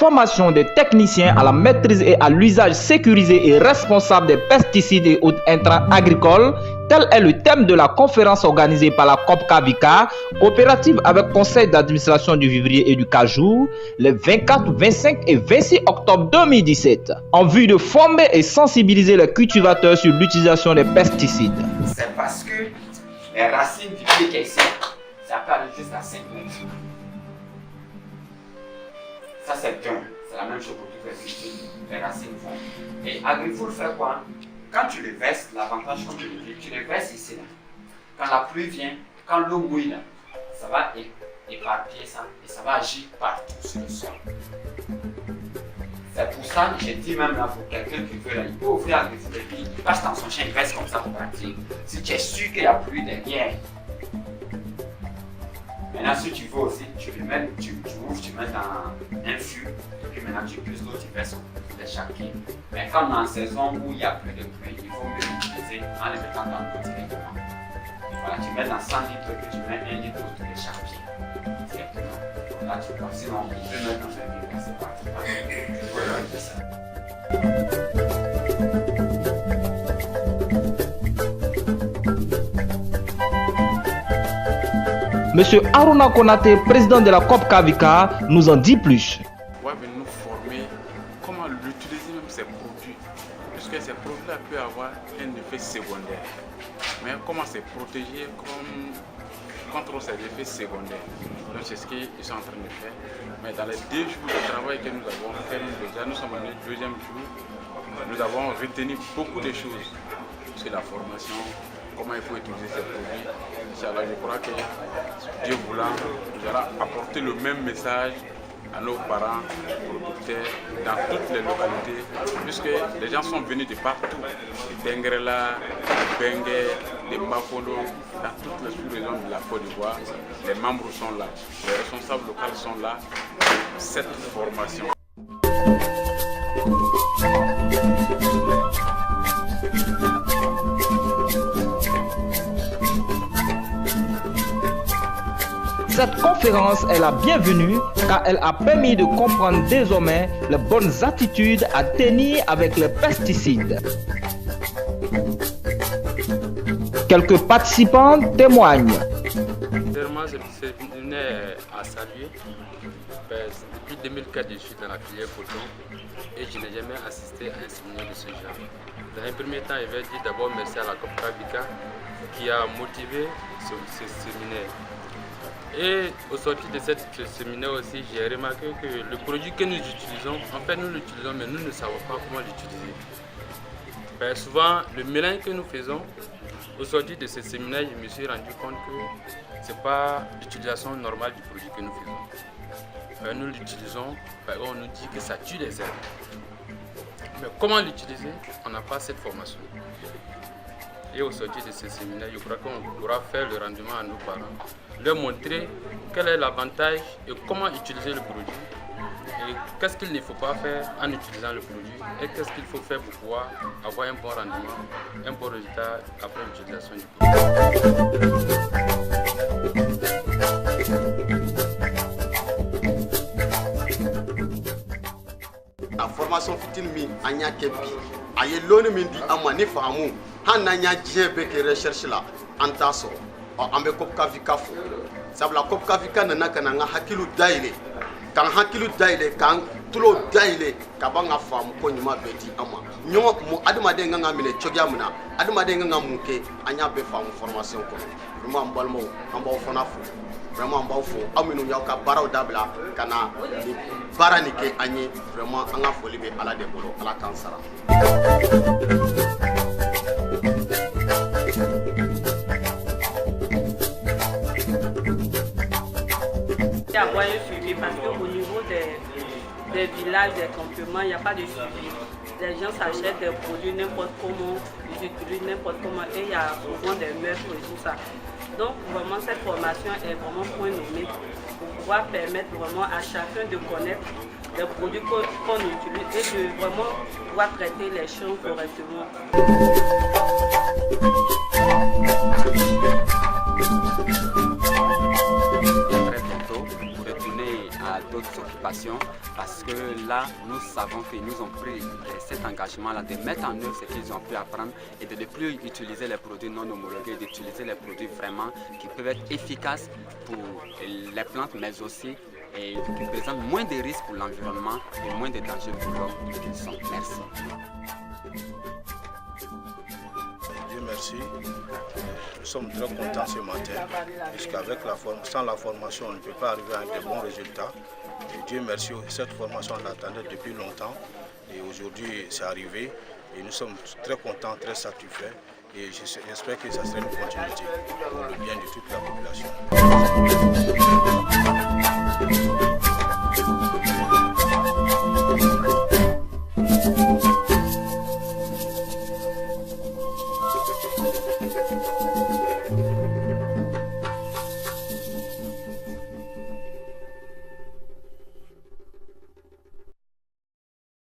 formation des techniciens à la maîtrise et à l'usage sécurisé et responsable des pesticides et autres intrants agricoles. Tel est le thème de la conférence organisée par la COPCAVICA, coopérative avec conseil d'administration du vivrier et du cajou, les 24, 25 et 26 octobre 2017, en vue de former et sensibiliser les cultivateurs sur l'utilisation des pesticides. C'est parce que les racines du pied qui est ici, ça peut aller jusqu'à 5 mètres. Ça c'est la même chose pour toutes les cultures, les racines vont. Et AgriFood fait quoi? Quand tu les verses, l'avantage comme je le dis, tu les verses ici là. Quand la pluie vient, quand l'eau mouille là, ça va éparpiller ça et ça va agir partout sur le sol. C'est pour ça que j'ai dit même là pour quelqu'un qui veut là, il peut ouvrir AgriFood et puis il passe dans son champ, il verse comme ça pour partir. Si tu es sûr qu'il y a pluie derrière. Maintenant si tu veux aussi, tu ouvres, tu mets dans un fût et puis maintenant tu pousses l'eau, tu verses les chapiers. Mais quand on est en saison où il n'y a plus de pluie, il faut mieux l'utiliser en les mettant dans l'eau directement. Voilà, tu mets dans 100 litres que tu mets 1 litre autour des chapiers directement. Là tu vois, sinon il peut mettre dans un litre, c'est parti. Tu peux rajouter ça. Monsieur Aruna Konate, président de la COPCAVICA, nous en dit plus. On va venir nous former comment l'utiliser même ces produits, puisque ces produits-là peuvent avoir un effet secondaire. Mais comment se protéger contre ces effets secondaires. Donc c'est ce qu'ils sont en train de faire. Mais dans les 2 jours de travail que nous avons fait, déjà nous sommes en 2e jour, nous avons retenu beaucoup de choses sur la formation, comment il faut utiliser ces produits. Inch'Allah, je crois que Dieu voulant, nous allons apporter le même message à nos parents, producteurs, dans toutes les localités, puisque les gens sont venus de partout, de Dengrela, de Bengue, de Makono, dans toutes les sous-régions de la Côte d'Ivoire. Les membres sont là, les responsables locaux sont là pour cette formation. Cette conférence est la bienvenue car elle a permis de comprendre désormais les bonnes attitudes à tenir avec les pesticides. Quelques participants témoignent. Vraiment, ce séminaire à saluer. Depuis 2004, je suis dans la filière coton et je n'ai jamais assisté à un séminaire de ce genre. Dans un premier temps, je vais dire d'abord merci à la COPCAVICA qui a motivé ce séminaire. Et au sortir de ce séminaire aussi, j'ai remarqué que le produit que nous utilisons, en fait nous l'utilisons mais nous ne savons pas comment l'utiliser. Souvent, le mélange que nous faisons, au sortir de ce séminaire, je me suis rendu compte que ce n'est pas l'utilisation normale du produit que nous faisons. Nous l'utilisons, on nous dit que ça tue les herbes. Mais comment l'utiliser? On n'a pas cette formation. Et au sortir de ce séminaire, je crois qu'on pourra faire le rendement à nos parents, leur montrer quel est l'avantage et comment utiliser le produit, et qu'est-ce qu'il ne faut pas faire en utilisant le produit, et qu'est-ce qu'il faut faire pour pouvoir avoir un bon rendement, un bon résultat après l'utilisation du produit. La formation fitine mi anya kebi aye lone min di amani famu hananya jebe ke recherche la antaso ambe COPCAVICA fo sabla COPCAVICA nana kana nga hakilu daile kan tulo daile kabanga famu ko nyuma beti ama nyo mu adama de nga mine chogya muna adama de nga muke anya be famu formation ko vraiment ambalmo ambaw fona fo vraiment ambaw fo aminu yauka baraw dabla kana ni barani ke anye vraiment anga foli be ala de bolo ala kansara. Avoir un suivi parce qu'au niveau des villages, des campements, il n'y a pas de suivi. Les gens s'achètent des produits n'importe comment, ils utilisent n'importe comment et il y a souvent des meurtres et tout ça. Donc vraiment cette formation est vraiment point nommé pour pouvoir permettre vraiment à chacun de connaître les produits qu'on utilise et de vraiment pouvoir traiter les champs correctement. à d'autres occupations, parce que là, nous savons qu'ils nous ont pris cet engagement-là de mettre en œuvre ce qu'ils ont pu apprendre et de ne plus utiliser les produits non homologués, d'utiliser les produits vraiment qui peuvent être efficaces pour les plantes, mais aussi et qui présentent moins de risques pour l'environnement et moins de dangers pour l'homme qu'ils sont. Merci. Dieu merci. Nous sommes très contents ce matin, sans la formation, on ne peut pas arriver à de bons résultats. Et Dieu merci, cette formation, on l'attendait depuis longtemps. Et aujourd'hui, c'est arrivé. Et nous sommes très contents, très satisfaits. Et j'espère que ça sera une continuité pour le bien de toute la population.